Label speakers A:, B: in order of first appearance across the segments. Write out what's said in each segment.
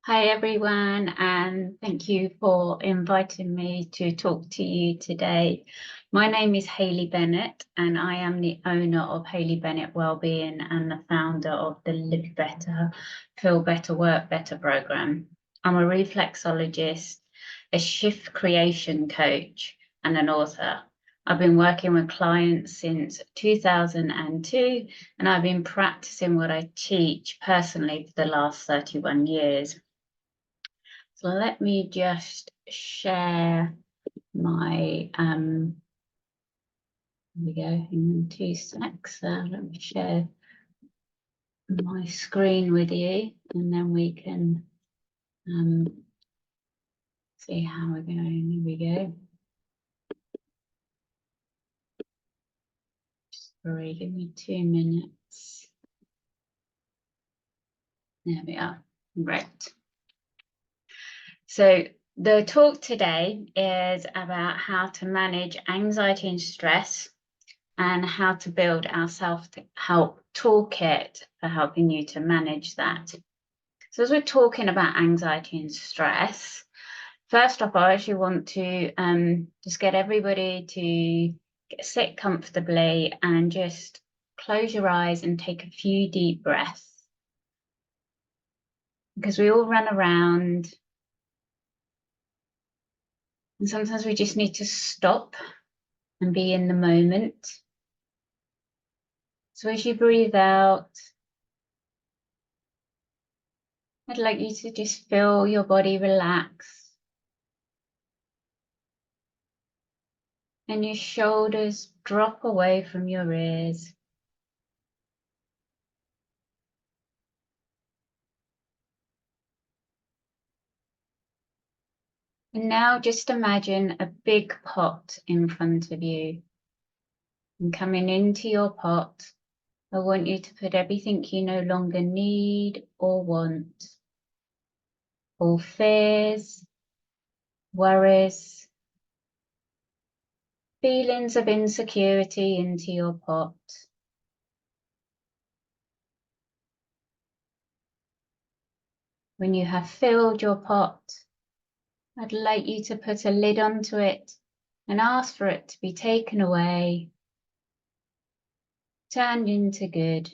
A: Hi everyone, and thank you for inviting me to talk to you today. My name is Hayley Bennett, and I am the owner of Hayley Bennett Wellbeing and the founder of the Live Better, Feel Better, Work Better program. I'm a reflexologist, a shift creation coach, and an author. I've been working with clients since 2002, and I've been practicing what I teach personally for the last 31 years. So let me just share my, here we go, in 2 secs. Let me share my screen with you and then we can see how we're going. Here we go. Sorry, give me 2 minutes. There we are. Right. So the talk today is about how to manage anxiety and stress and how to build our self-help toolkit for helping you to manage that. So as we're talking about anxiety and stress, first off, I actually want to just get everybody to sit comfortably and just close your eyes and take a few deep breaths. Because we all run around and sometimes we just need to stop and be in the moment. So as you breathe out, I'd like you to just feel your body relax and your shoulders drop away from your ears. And now just imagine a big pot in front of you. And coming into your pot, I want you to put everything you no longer need or want. All fears, worries, feelings of insecurity into your pot. When you have filled your pot, I'd like you to put a lid onto it and ask for it to be taken away, turned into good,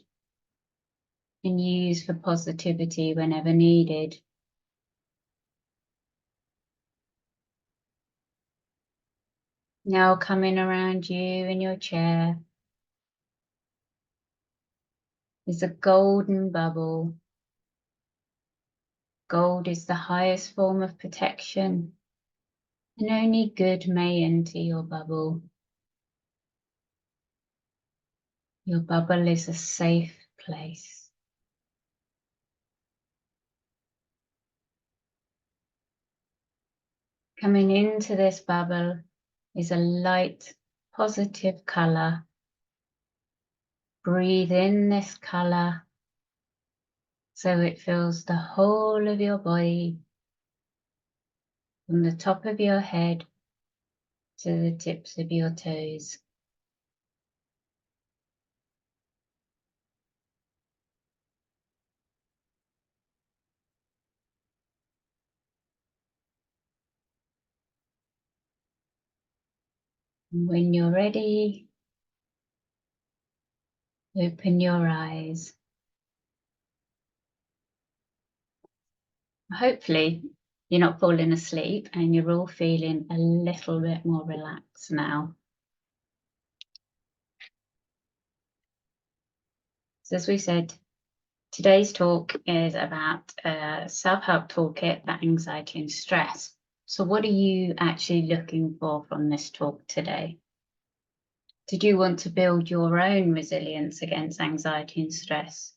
A: and used for positivity whenever needed. Now coming around you in your chair is a golden bubble. Gold is the highest form of protection, and only good may enter your bubble. Your bubble is a safe place. Coming into this bubble is a light, positive colour. Breathe in this colour so it fills the whole of your body, from the top of your head to the tips of your toes. And when you're ready, open your eyes. Hopefully you're not falling asleep and you're all feeling a little bit more relaxed now. So as we said, today's talk is about a self-help toolkit for anxiety and stress. So what are you actually looking for from this talk today? Did you want to build your own resilience against anxiety and stress?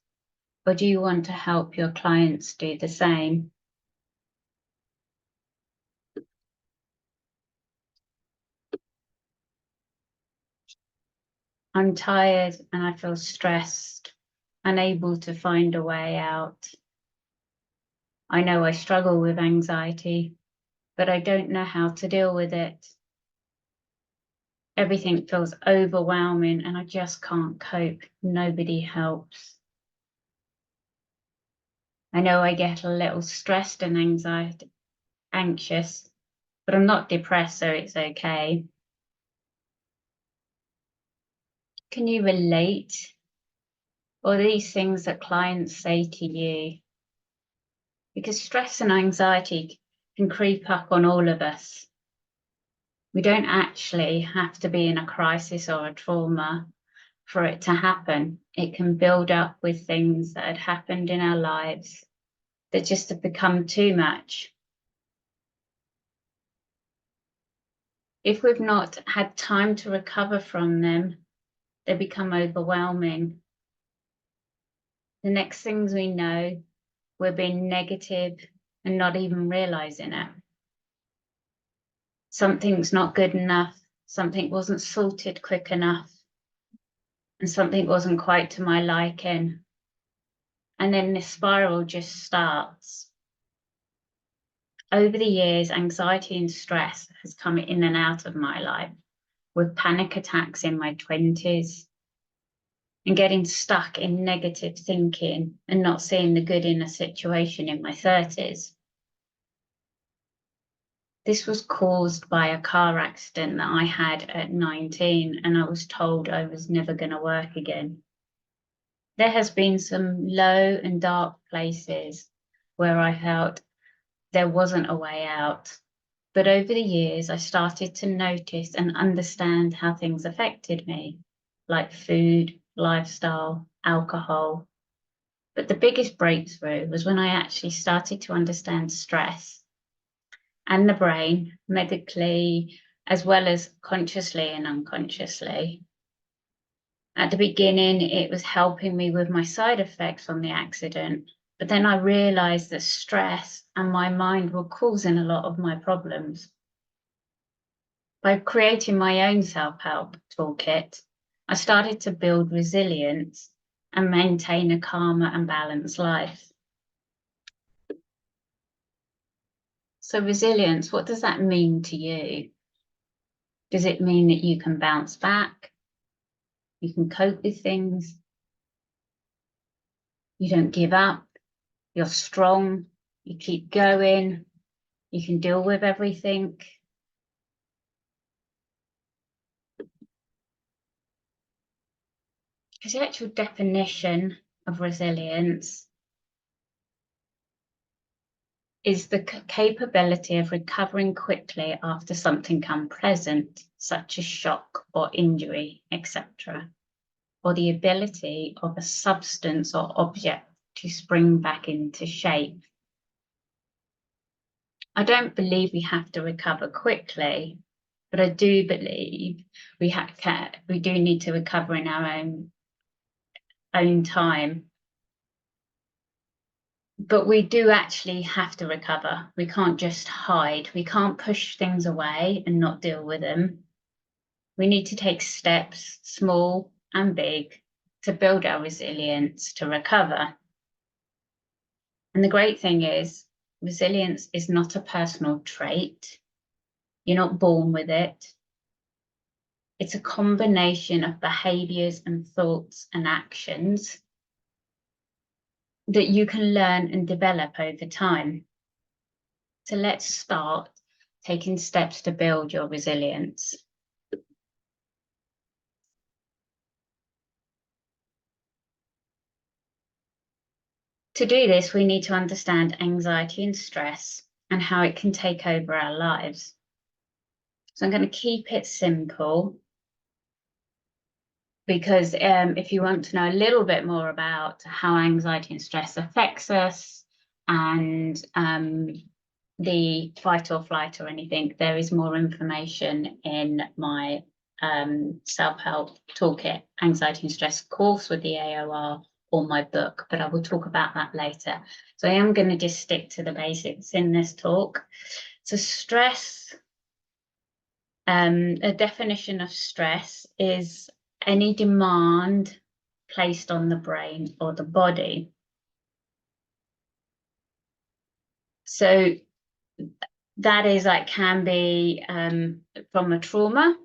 A: Or do you want to help your clients do the same? I'm tired and I feel stressed, unable to find a way out. I know I struggle with anxiety, but I don't know how to deal with it. Everything feels overwhelming and I just can't cope. Nobody helps. I know I get a little stressed and anxious, but I'm not depressed, so it's okay. Can you relate? Or these things that clients say to you? Because stress and anxiety can creep up on all of us. We don't actually have to be in a crisis or a trauma for it to happen. It can build up with things that had happened in our lives that just have become too much. If we've not had time to recover from them, they become overwhelming. The next things we know, we're being negative and not even realizing it. Something's not good enough, something wasn't sorted quick enough, and something wasn't quite to my liking. And then the spiral just starts. Over the years, anxiety and stress has come in and out of my life, with panic attacks in my 20s and getting stuck in negative thinking and not seeing the good in a situation in my 30s. This was caused by a car accident that I had at 19, and I was told I was never going to work again. There has been some low and dark places where I felt there wasn't a way out. But over the years, I started to notice and understand how things affected me, like food, lifestyle, alcohol. But the biggest breakthrough was when I actually started to understand stress and the brain medically, as well as consciously and unconsciously. At the beginning, it was helping me with my side effects from the accident, but then I realized that stress and my mind were causing a lot of my problems. By creating my own self-help toolkit, I started to build resilience and maintain a calmer and balanced life. So resilience, what does that mean to you? Does it mean that you can bounce back? You can cope with things? You don't give up? You're strong? You keep going? You can deal with everything? Because the actual definition of resilience is the capability of recovering quickly after something unpleasant, such as shock or injury, etc., or the ability of a substance or object to spring back into shape. I don't believe we have to recover quickly, but I do believe we do need to recover in our own time. But we do actually have to recover. We can't just hide. We can't push things away and not deal with them. We need to take steps, small and big, to build our resilience to recover. And the great thing is, resilience is not a personal trait. You're not born with it. It's a combination of behaviors and thoughts and actions that you can learn and develop over time. So let's start taking steps to build your resilience. To do this, we need to understand anxiety and stress and how it can take over our lives. So I'm going to keep it simple because if you want to know a little bit more about how anxiety and stress affects us and the fight or flight or anything, there is more information in my self-help toolkit, anxiety and stress course with the AOR, or my book, but I will talk about that later. So I am going to just stick to the basics in this talk. So stress, a definition of stress is any demand placed on the brain or the body. So that is like can be from a trauma,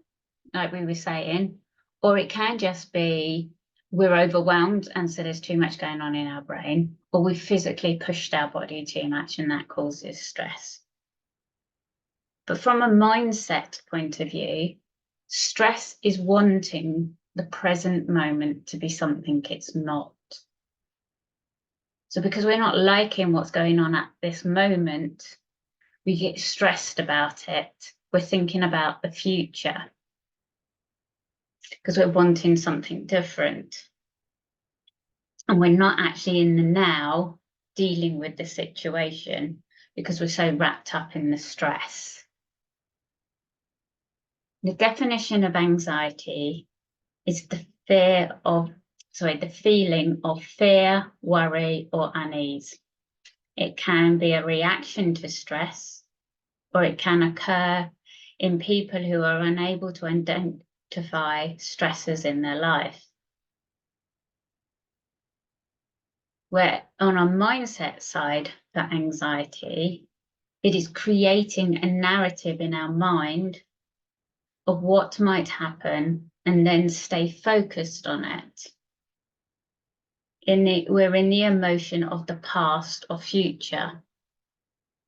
A: like we were saying, or it can just be we're overwhelmed and so there's too much going on in our brain, or we physically pushed our body too much and that causes stress. But from a mindset point of view, stress is wanting the present moment to be something it's not. So because we're not liking what's going on at this moment, we get stressed about it. We're thinking about the future because we're wanting something different. And we're not actually in the now dealing with the situation because we're so wrapped up in the stress. The definition of anxiety is the feeling of fear, worry, or unease. It can be a reaction to stress, or it can occur in people who are unable to identify stressors in their life. Where on a mindset side for anxiety, it is creating a narrative in our mind of what might happen and then stay focused on it. We're in the emotion of the past or future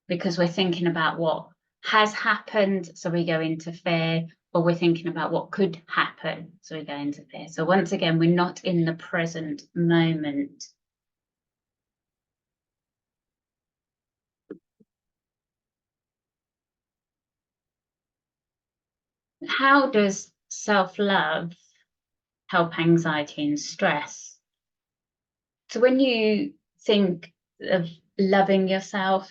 A: because we're thinking about what has happened, so we go into fear, or we're thinking about what could happen, so we go into fear. So once again, we're not in the present moment. How does self-love help anxiety and stress? So when you think of loving yourself,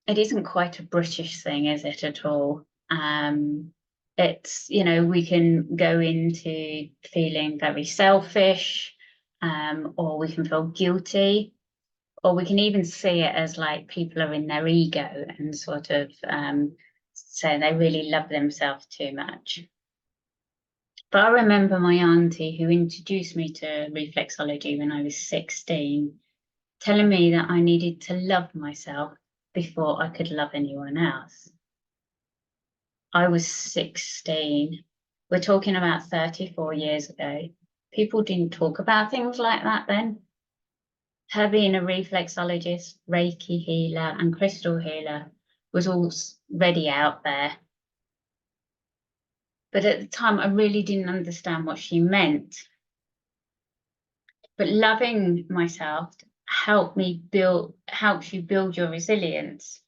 A: it isn't quite a British thing, is it at all? It's, we can go into feeling very selfish, or we can feel guilty, or we can even see it as like people are in their ego and sort of say they really love themselves too much. But I remember my auntie who introduced me to reflexology when I was 16, telling me that I needed to love myself before I could love anyone else. I was 16. We're talking about 34 years ago. People didn't talk about things like that then. Her being a reflexologist, Reiki healer, and crystal healer was already out there. But at the time, I really didn't understand what she meant. But loving myself helps you build your resilience.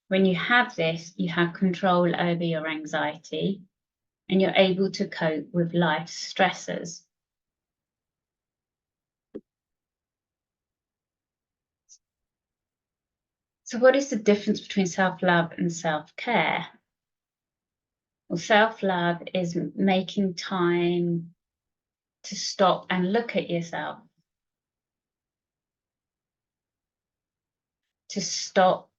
A: When you have this, you have control over your anxiety and you're able to cope with life's stresses. So what is the difference between self-love and self-care? Well, self-love is making time to stop and look at yourself. To stop,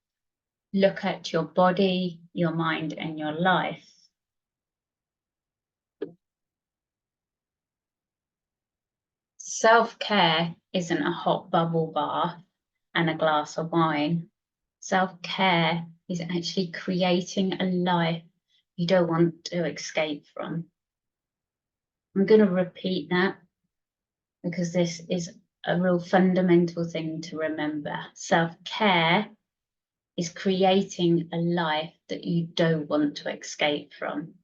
A: look at your body, your mind, and your life. Self-care isn't a hot bubble bath and a glass of wine. Self-care is actually creating a life you don't want to escape from. I'm going to repeat that because this is a real fundamental thing to remember. Self-care is creating a life that you don't want to escape from.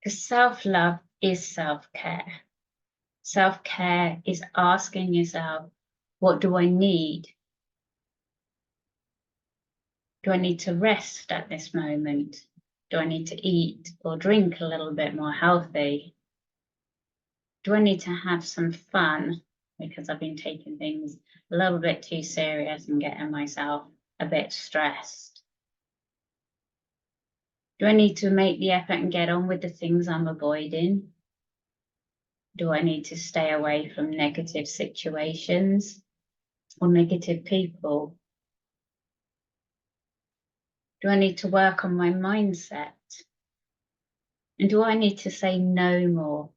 A: Because self-love is self-care. Self-care is asking yourself, what do I need? Do I need to rest at this moment? Do I need to eat or drink a little bit more healthy? Do I need to have some fun because I've been taking things a little bit too serious and getting myself a bit stressed? Do I need to make the effort and get on with the things I'm avoiding? Do I need to stay away from negative situations or negative people? Do I need to work on my mindset? And do I need to say no more?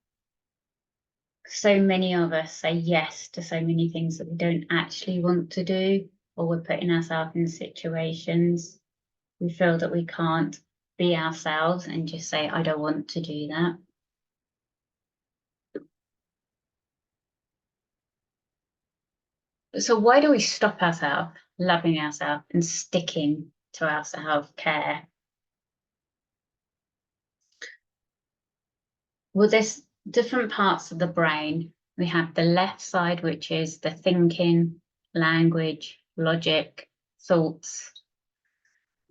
A: So many of us say yes to so many things that we don't actually want to do. or we're putting ourselves in situations, we feel that we can't be ourselves and just say, I don't want to do that. So why do we stop ourselves loving ourselves and sticking to our self-care? Well, there's different parts of the brain. We have the left side, which is the thinking, language, logic, thoughts,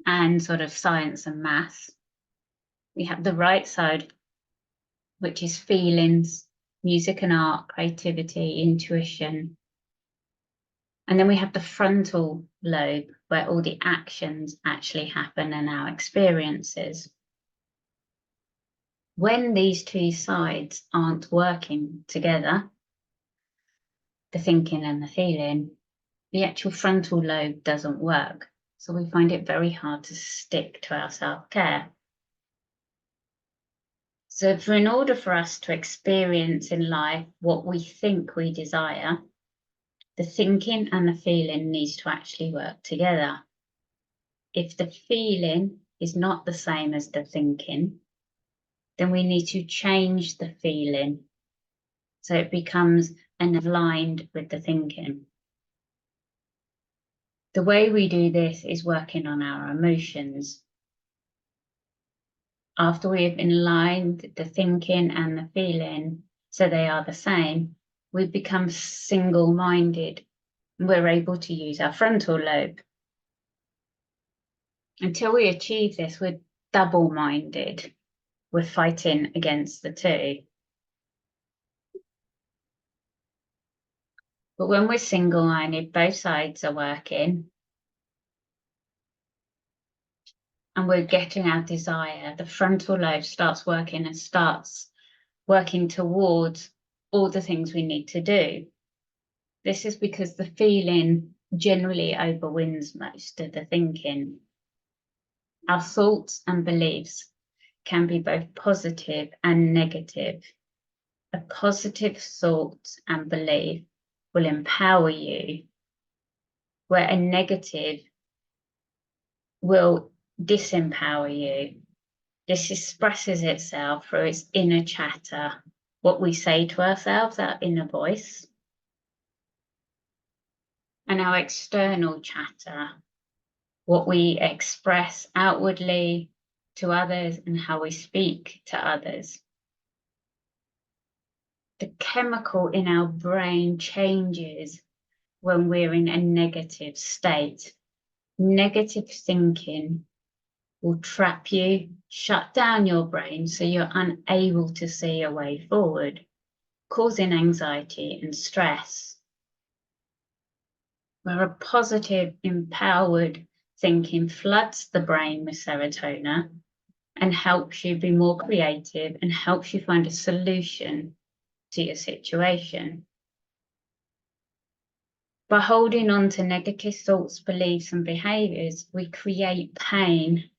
A: and sort of science and maths. We have the right side, which is feelings, music and art, creativity, intuition. And then we have the frontal lobe, where all the actions actually happen and our experiences. When these two sides aren't working together, the thinking and the feeling, the actual frontal lobe doesn't work. So we find it very hard to stick to our self-care. So in order for us to experience in life what we think we desire, the thinking and the feeling needs to actually work together. If the feeling is not the same as the thinking, then we need to change the feeling so it becomes aligned with the thinking. The way we do this is working on our emotions. After we've aligned the thinking and the feeling so they are the same, we become single-minded. We're able to use our frontal lobe. Until we achieve this, we're double-minded. We're fighting against the two. But when we're single-minded, both sides are working, and we're getting our desire, the frontal lobe starts working and starts working towards all the things we need to do. This is because the feeling generally overwins most of the thinking. Our thoughts and beliefs can be both positive and negative. A positive thought and belief will empower you, where a negative will disempower you. This expresses itself through its inner chatter, what we say to ourselves, our inner voice, and our external chatter, what we express outwardly to others and how we speak to others. The chemical in our brain changes when we're in a negative state. Negative thinking will trap you, shut down your brain so you're unable to see a way forward, causing anxiety and stress. Where a positive, empowered thinking floods the brain with serotonin and helps you be more creative and helps you find a solution to your situation. By holding on to negative thoughts, beliefs, and behaviours, we create pain.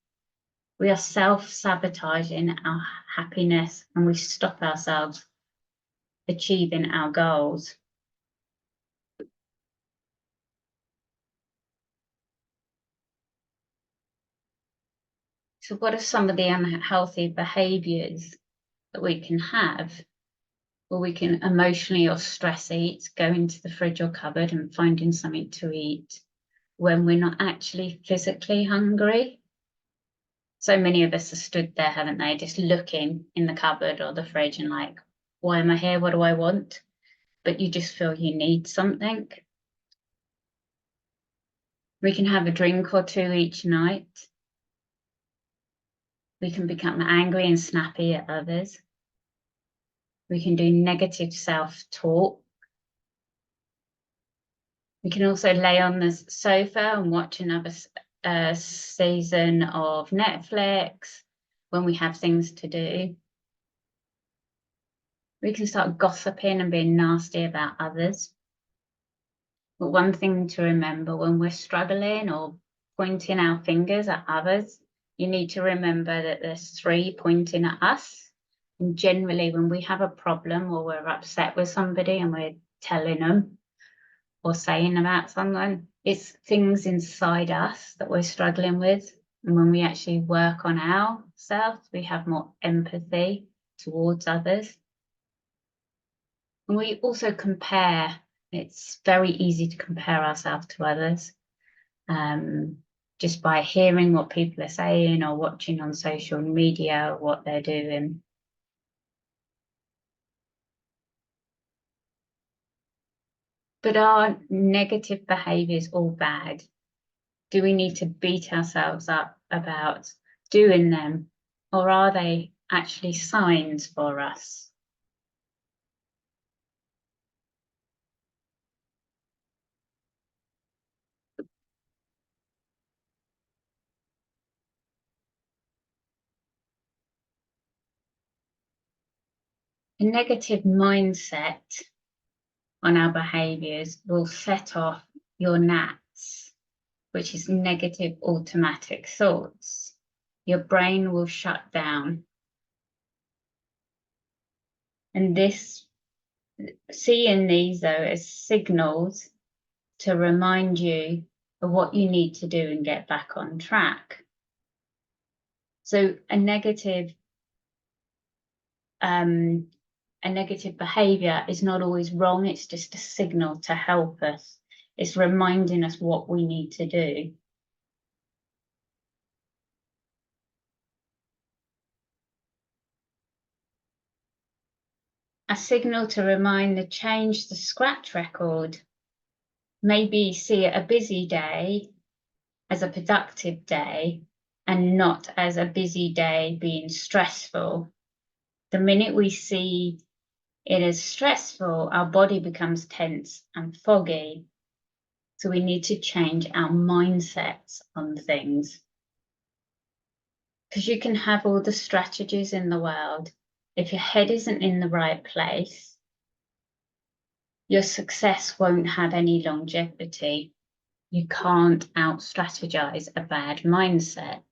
A: We are self-sabotaging our happiness and we stop ourselves achieving our goals. So what are some of the unhealthy behaviours that we can have? Well, we can emotionally or stress eat, go into the fridge or cupboard and finding something to eat when we're not actually physically hungry. So many of us have stood there, haven't they, just looking in the cupboard or the fridge and like, why am I here? What do I want? But you just feel you need something. We can have a drink or two each night. We can become angry and snappy at others. We can do negative self-talk. We can also lay on the sofa and watch another season of Netflix when we have things to do. We can start gossiping and being nasty about others. But one thing to remember when we're struggling or pointing our fingers at others, you need to remember that there's three pointing at us. And generally, when we have a problem or we're upset with somebody and we're telling them or saying about someone, It's things inside us that we're struggling with. And when we actually work on ourselves, we have more empathy towards others. And we also compare. It's very easy to compare ourselves to others. Just by hearing what people are saying or watching on social media what they're doing. But are negative behaviours all bad? Do we need to beat ourselves up about doing them, or are they actually signs for us? A negative mindset on our behaviours will set off your NATs, which is negative automatic thoughts. Your brain will shut down. And seeing these though as signals to remind you of what you need to do and get back on track. So a negative behavior is not always wrong. It's just a signal to help us. It's reminding us what we need to do. A signal to remind the change the scratch record. Maybe see a busy day as a productive day and not as a busy day being stressful. The minute we see it as stressful, our body becomes tense and foggy. So we need to change our mindsets on things. Because you can have all the strategies in the world. If your head isn't in the right place, your success won't have any longevity. You can't out-strategize a bad mindset.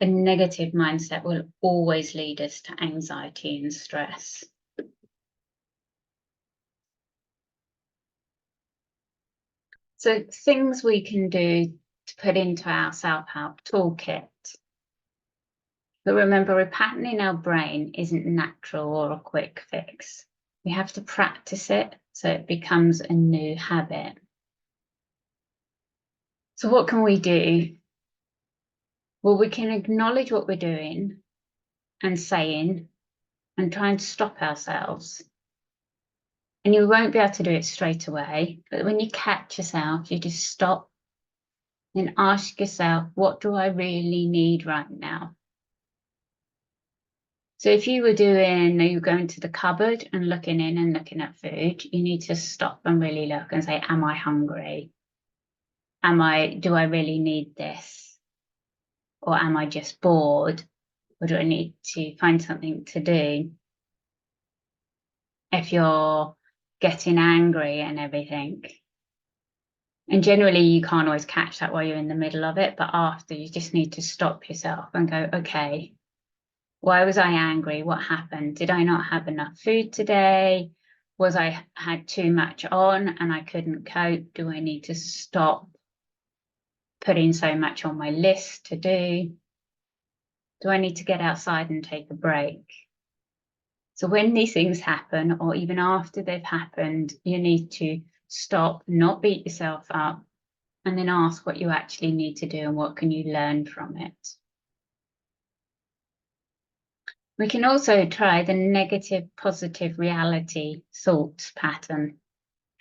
A: A negative mindset will always lead us to anxiety and stress. So things we can do to put into our self-help toolkit. But remember, repatterning our brain isn't natural or a quick fix. We have to practice it so it becomes a new habit. So what can we do? Well, we can acknowledge what we're doing and saying and try and stop ourselves. And you won't be able to do it straight away, but when you catch yourself, you just stop and ask yourself, what do I really need right now? So if you were going to the cupboard and looking in and looking at food, you need to stop and really look and say, am I hungry? Do I really need this? Or am I just bored? Or do I need to find something to do? If you're getting angry and everything. And generally you can't always catch that while you're in the middle of it, but after you just need to stop yourself and go, okay, why was I angry? What happened? Did I not have enough food today? Was I had too much on and I couldn't cope? Do I need to stop putting so much on my list to do? Do I need to get outside and take a break? So when these things happen, or even after they've happened, you need to stop, not beat yourself up, and then ask what you actually need to do and what can you learn from it. We can also try the negative positive reality thoughts pattern.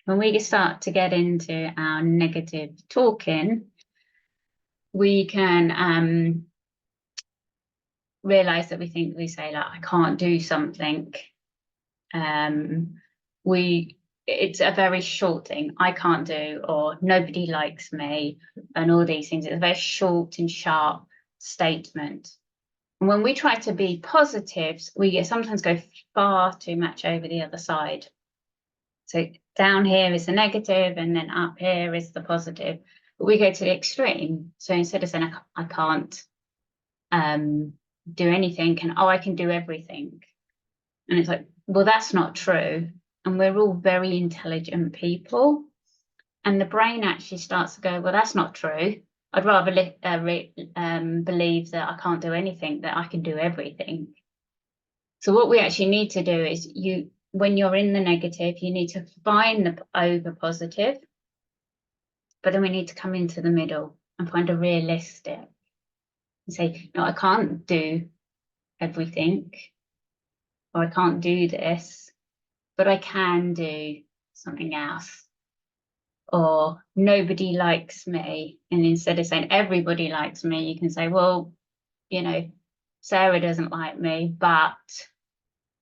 A: When we start to get into our negative talking, we can realize that we say like, I can't do something. It's a very short thing, I can't do, or nobody likes me, and all these things. It's a very short and sharp statement. And when we try to be positives, we sometimes go far too much over the other side. So down here is the negative, and then up here is the positive. But we go to the extreme. So instead of saying, I can't do anything, and I can do everything. And it's like, well, that's not true. And we're all very intelligent people. And the brain actually starts to go, well, that's not true. I'd rather believe that I can't do anything, that I can do everything. So what we actually need to do is when you're in the negative, you need to find the over positive, but then we need to come into the middle and find a realistic and say, no, I can't do everything, or I can't do this, but I can do something else. Or nobody likes me. And instead of saying everybody likes me, you can say, well, you know, Sarah doesn't like me, but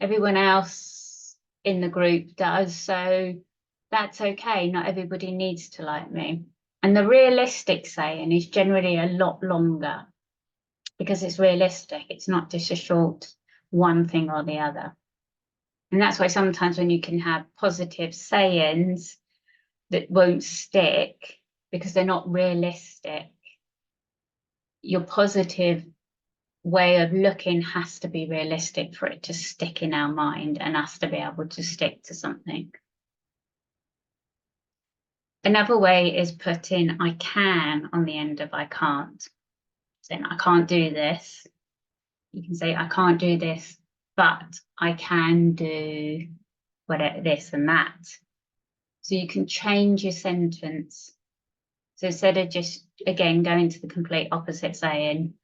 A: everyone else in the group does. So that's okay. Not everybody needs to like me. And the realistic saying is generally a lot longer because it's realistic. It's not just a short one thing or the other. And that's why sometimes when you can have positive sayings that won't stick because they're not realistic, your positive way of looking has to be realistic for it to stick in our mind and us to be able to stick to something. Another way is putting I can on the end of I can't. Saying I can't do this. You can say I can't do this, but I can do whatever this and that. So you can change your sentence. So instead of just, again, going to the complete opposite saying,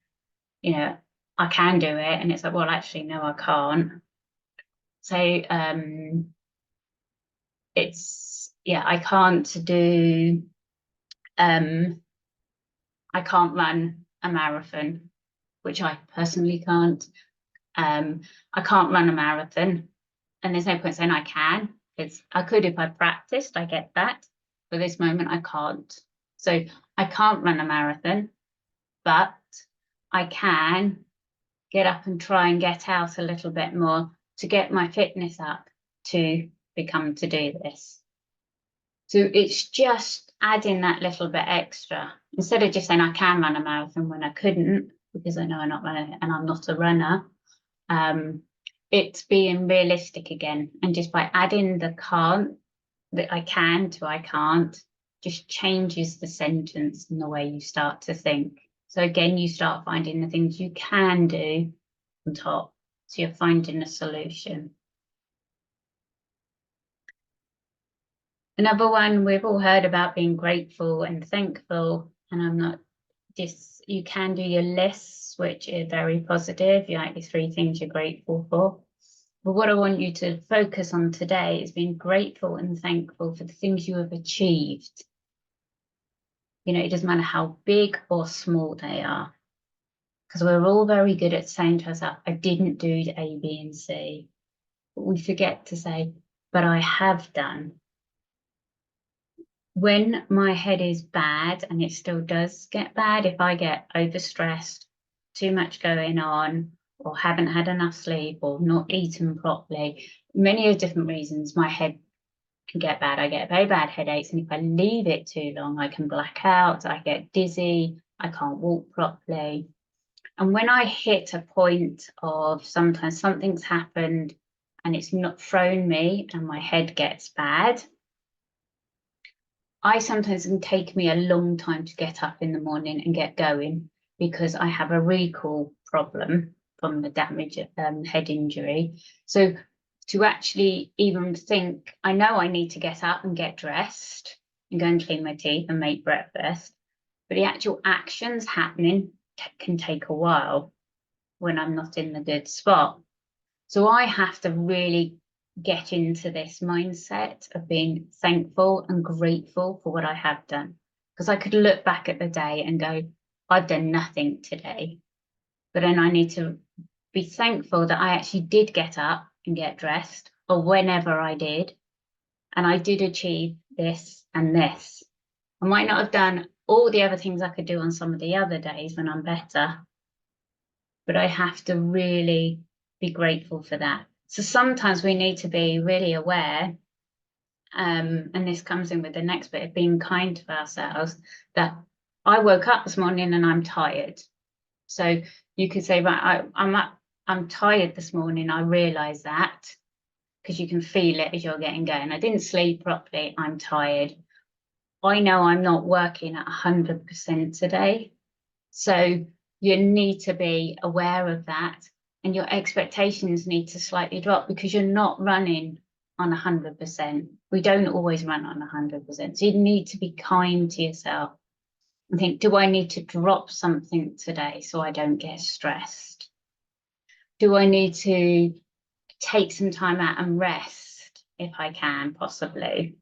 A: you know, I can do it. And it's like, well, actually, no, I can't. So it's, yeah, I can't do, I can't run a marathon, which I personally can't. I can't run a marathon. And there's no point saying I can. I could if I practiced, I get that. For this moment, I can't. So I can't run a marathon, but I can get up and try and get out a little bit more to get my fitness up to do this. So it's just adding that little bit extra. Instead of just saying I can run a marathon when I couldn't, because I know I'm not running and I'm not a runner, it's being realistic again. And just by adding the can't, that I can to I can't, just changes the sentence and the way you start to think. So again, you start finding the things you can do on top. So you're finding a solution. Another one we've all heard about being grateful and thankful, and I'm not just, you can do your lists, which are very positive. You like your 3 things you're grateful for. But what I want you to focus on today is being grateful and thankful for the things you have achieved. You know, it doesn't matter how big or small they are, because we're all very good at saying to ourselves, I didn't do A, B, and C. But we forget to say, but I have done. When my head is bad, and it still does get bad, if I get overstressed, too much going on, or haven't had enough sleep, or not eaten properly, many different reasons, my head can get bad. I get very bad headaches, and if I leave it too long, I can black out, I get dizzy, I can't walk properly. And when I hit a point of sometimes something's happened and it's not thrown me and my head gets bad, I sometimes can take me a long time to get up in the morning and get going because I have a recall problem from the damage head injury. So to actually even think, I know I need to get up and get dressed and go and clean my teeth and make breakfast, but the actual actions happening can take a while when I'm not in the good spot. So I have to really get into this mindset of being thankful and grateful for what I have done. Because I could look back at the day and go, I've done nothing today. But then I need to be thankful that I actually did get up and get dressed, or whenever I did, and I did achieve this and this. I might not have done all the other things I could do on some of the other days when I'm better, but I have to really be grateful for that. So sometimes we need to be really aware, and this comes in with the next bit of being kind to ourselves, that I woke up this morning and I'm tired. So you could say, right, I'm tired this morning. I realise that, because you can feel it as you're getting going. I didn't sleep properly. I'm tired. I know I'm not working at 100% today. So you need to be aware of that, and your expectations need to slightly drop because you're not running on 100%. We don't always run on 100%. So you need to be kind to yourself and think, do I need to drop something today so I don't get stressed? Do I need to take some time out and rest if I can, possibly?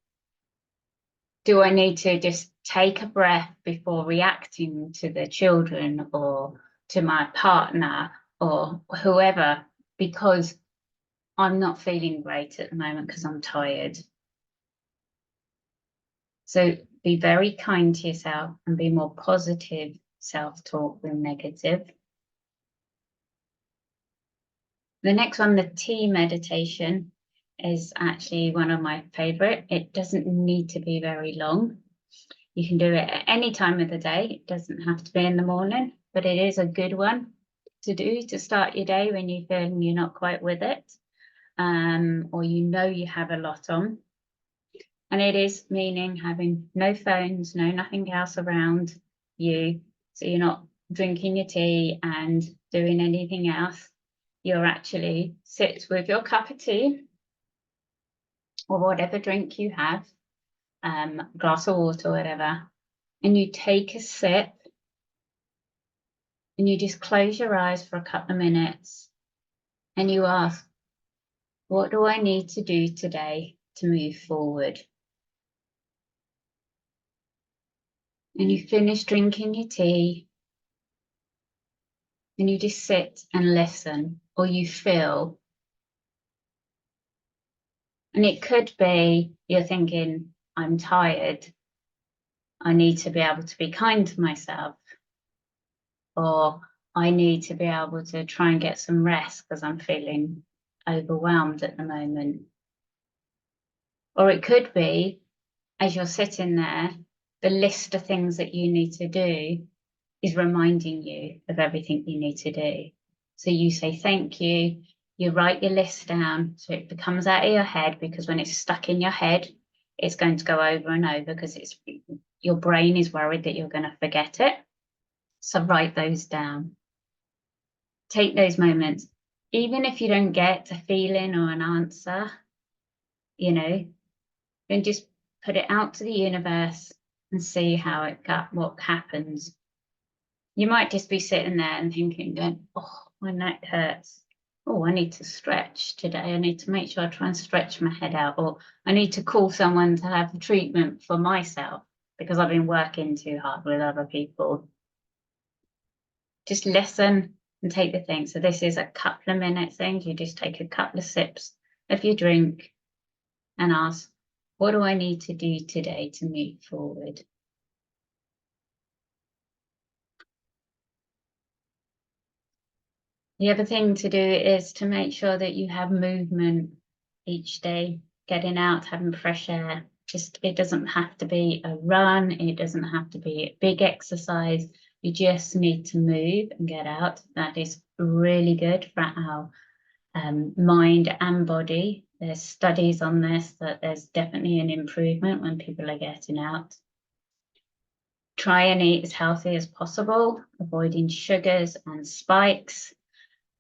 A: Do I need to just take a breath before reacting to the children or to my partner or whoever, because I'm not feeling great at the moment because I'm tired? So be very kind to yourself and be more positive self-talk than negative. The next one, the tea meditation, is actually one of my favorite. It doesn't need to be very long. You can do it at any time of the day. It doesn't have to be in the morning, but it is a good one to do to start your day when you feel you're not quite with it, or you know you have a lot on. And it is meaning having no phones, nothing else around you. So you're not drinking your tea and doing anything else. You're actually sit with your cup of tea or whatever drink you have, glass of water, whatever, and you take a sip and you just close your eyes for a couple of minutes and you ask, what do I need to do today to move forward? And you finish drinking your tea and you just sit and listen, or you feel. And it could be you're thinking, I'm tired. I need to be able to be kind to myself. Or I need to be able to try and get some rest because I'm feeling overwhelmed at the moment. Or it could be, as you're sitting there, the list of things that you need to do is reminding you of everything you need to do. So you say thank you, you write your list down so it becomes out of your head, because when it's stuck in your head, it's going to go over and over because your brain is worried that you're going to forget it. So write those down. Take those moments. Even if you don't get a feeling or an answer, then just put it out to the universe and see what happens. You might just be sitting there and thinking, oh, my neck hurts. Oh, I need to stretch today. I need to make sure I try and stretch my head out. Or I need to call someone to have treatment for myself because I've been working too hard with other people. Just listen and take the thing. So this is a couple of minute thing. You just take a couple of sips of your drink and ask, what do I need to do today to move forward? The other thing to do is to make sure that you have movement each day, getting out, having fresh air. It doesn't have to be a run. It doesn't have to be a big exercise. You just need to move and get out. That is really good for our mind and body. There's studies on this that there's definitely an improvement when people are getting out. Try and eat as healthy as possible, avoiding sugars and spikes.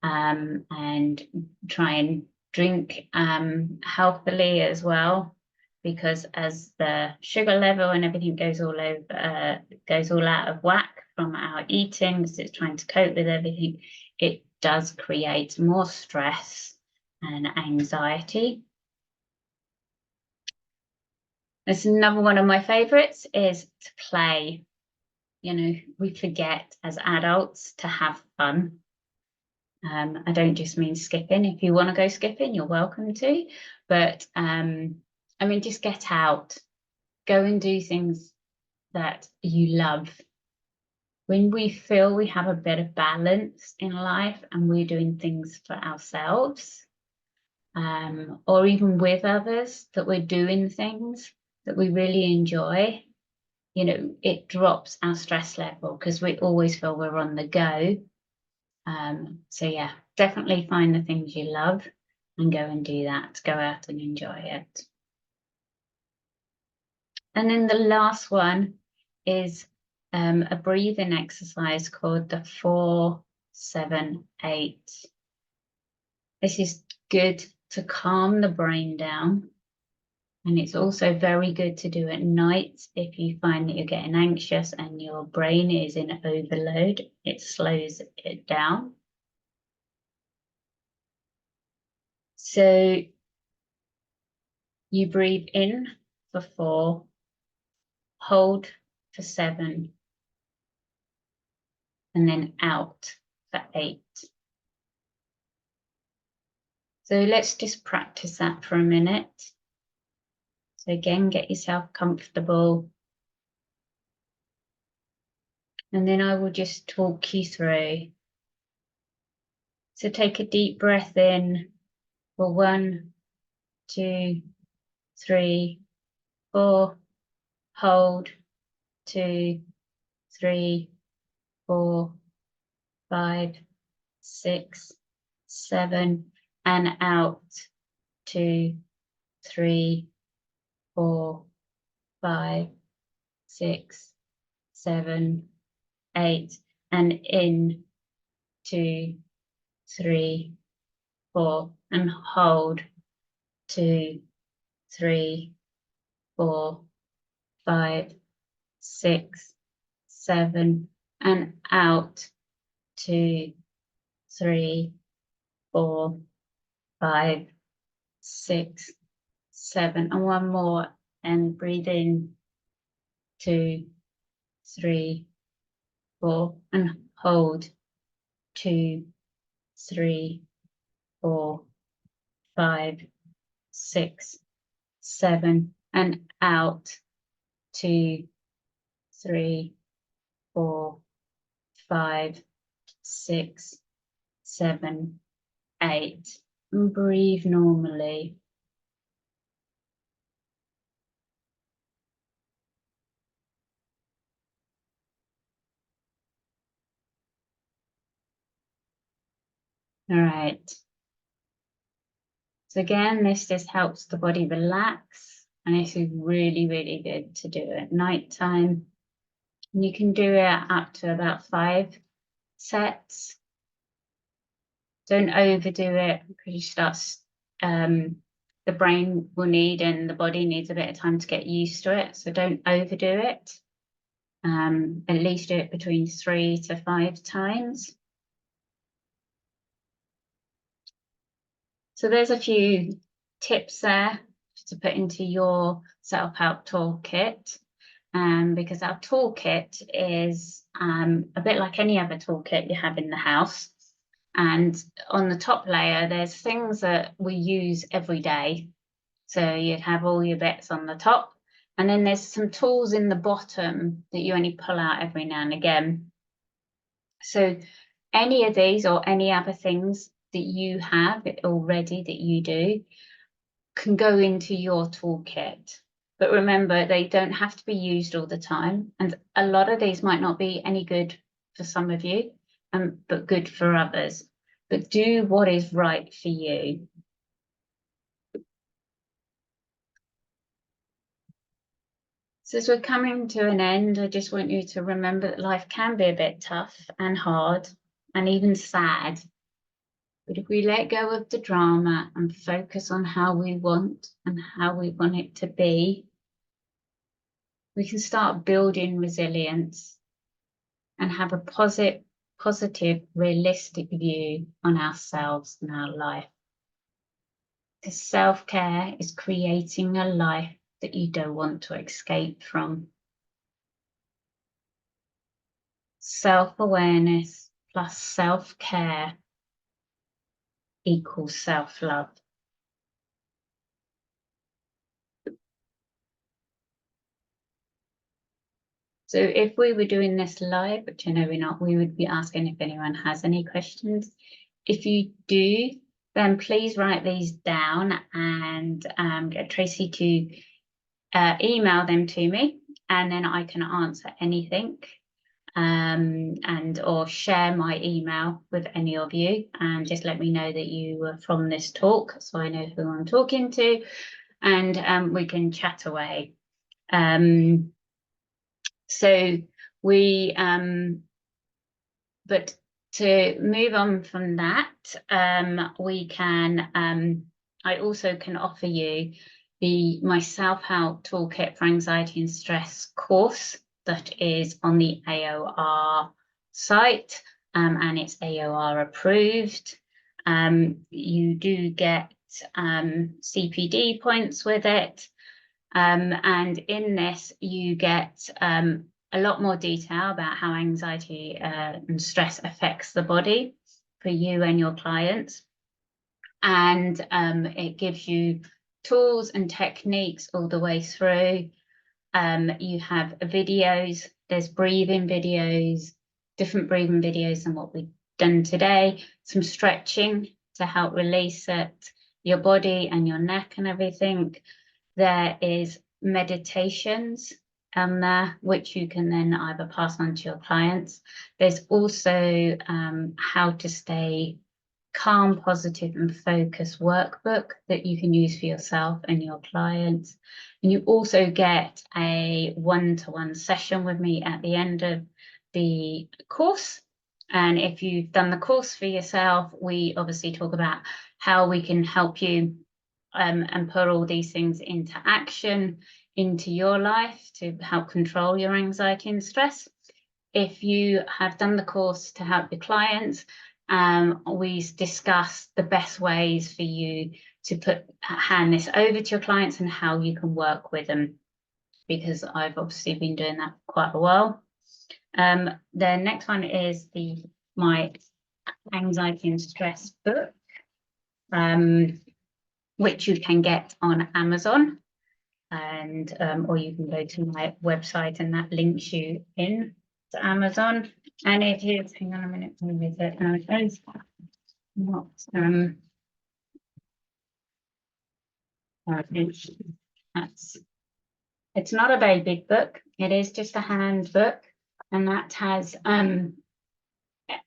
A: And try and drink healthily as well, because as the sugar level and everything goes all out of whack from our eating, because it's trying to cope with everything, it does create more stress and anxiety. There's another one of my favorites is to play. We forget as adults to have fun. I don't just mean skipping. If you want to go skipping, you're welcome to. But just get out, go and do things that you love. When we feel we have a bit of balance in life and we're doing things for ourselves, or even with others, that we're doing things that we really enjoy, it drops our stress level because we always feel we're on the go. So yeah, definitely find the things you love and go and do that. Go out and enjoy it. And then the last one is a breathing exercise called the 4-7-8. This is good to calm the brain down. And it's also very good to do at night if you find that you're getting anxious and your brain is in overload. It slows it down. So you breathe in for 4, hold for 7, and then out for 8. So let's just practice that for a minute. So again, get yourself comfortable. And then I will just talk you through. So take a deep breath in for 1, 2, 3, 4, hold, 2, 3, 4, 5, 6, 7, and out, 2, 3, 4, 5, 6, 7, 8, and in, 2, 3, 4, and hold, 2, 3, 4, 5, 6, 7, and out, 2, 3, 4, 5, 6, 7, and one more, and breathe in, 2, 3, 4, and hold, 2, 3, 4, 5, 6, 7, and out, 2, 3, 4, 5, 6, 7, 8, and breathe normally. All right. So again, this just helps the body relax, and this is really, really good to do at night time. And you can do it up to about 5 sets. Don't overdo it because you start, the brain will need and the body needs a bit of time to get used to it. So don't overdo it. At least do it between 3 to 5 times. So there's a few tips there to put into your self-help toolkit, because our toolkit is a bit like any other toolkit you have in the house. And on the top layer, there's things that we use every day. So you'd have all your bits on the top. And then there's some tools in the bottom that you only pull out every now and again. So any of these or any other things that you have already that you do can go into your toolkit. But remember, they don't have to be used all the time. And a lot of these might not be any good for some of you, but good for others. But do what is right for you. So as we're coming to an end, I just want you to remember that life can be a bit tough and hard and even sad. But if we let go of the drama and focus on how we want and how we want it to be, we can start building resilience and have a positive, realistic view on ourselves and our life. Because self-care is creating a life that you don't want to escape from. Self-awareness plus self-care equals self-love. So if we were doing this live, which I know we're not, we would be asking if anyone has any questions. If you do, then please write these down and get Tracy to email them to me, and then I can answer anything, and or share my email with any of you, and just let me know that you were from this talk so I know who I'm talking to, and we can chat away. So we, but to move on from that, we can, I also can offer you my self-help toolkit for anxiety and stress course that is on the AOR site, and it's AOR approved. You do get CPD points with it, and in this you get a lot more detail about how anxiety and stress affects the body for you and your clients. And it gives you tools and techniques all the way through. You have videos, there's breathing videos, different breathing videos than what we've done today, some stretching to help release it, your body and your neck and everything. There is meditations there, which you can then either pass on to your clients. There's also how to stay calm, positive and focused workbook that you can use for yourself and your clients. And you also get a one-to-one session with me at the end of the course. And if you've done the course for yourself, we obviously talk about how we can help you and put all these things into action into your life to help control your anxiety and stress. If you have done the course to help your clients, we discuss the best ways for you to hand this over to your clients and how you can work with them, because I've obviously been doing that for quite a while. The next one is my anxiety and stress book, which you can get on Amazon, and or you can go to my website and that links you in to Amazon. And it is, hang on a minute, let me visit. No, it is not it's not a very big book, it is just a handbook, and that has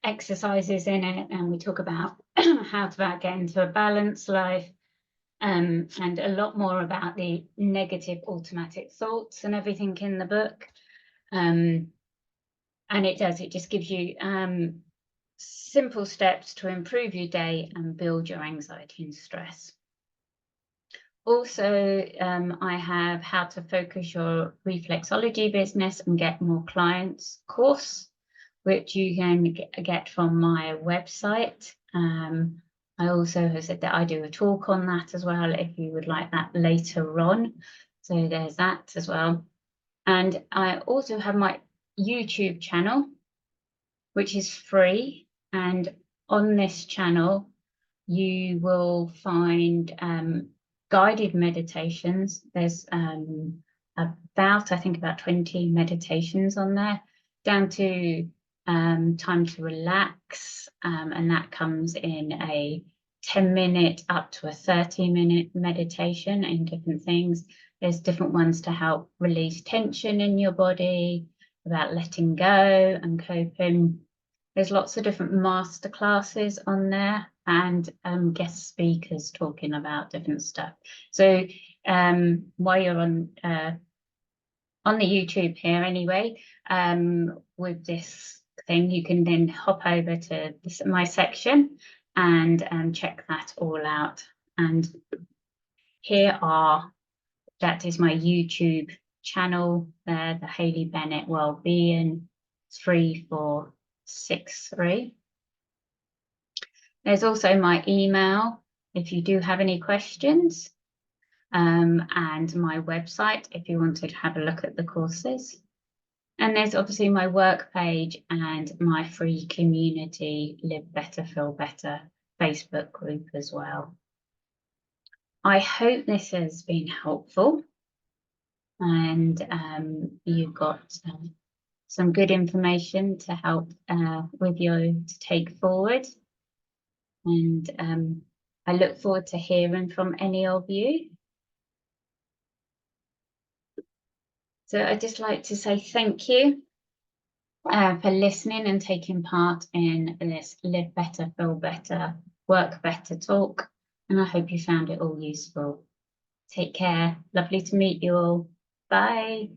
A: exercises in it, and we talk about how to get into a balanced life, and a lot more about the negative automatic thoughts and everything in the book. And it just gives you simple steps to improve your day and build your anxiety and stress. Also, I have how to focus your reflexology business and get more clients course, which you can get from my website. I also have said that I do a talk on that as well, if you would like that later on. So there's that as well. And I also have my YouTube channel, which is free. And on this channel, you will find guided meditations. There's I think about 20 meditations on there, down to time to relax, and that comes in a 10-minute up to a 30-minute meditation in different things. There's different ones to help release tension in your body, about letting go and coping. There's lots of different master classes on there, and guest speakers talking about different stuff. So while you're on the YouTube here anyway, with this thing, you can then hop over to my section and check that all out. And that is my YouTube channel there, the Hayley Bennett Wellbeing 3463. There's also my email if you do have any questions, and my website if you want to have a look at the courses. And there's obviously my work page and my free community Live Better, Feel Better Facebook group as well. I hope this has been helpful, and you've got some good information to help with you to take forward. And I look forward to hearing from any of you. So I'd just like to say thank you for listening and taking part in this Live Better, Feel Better, Work Better talk. And I hope you found it all useful. Take care. Lovely to meet you all. Bye.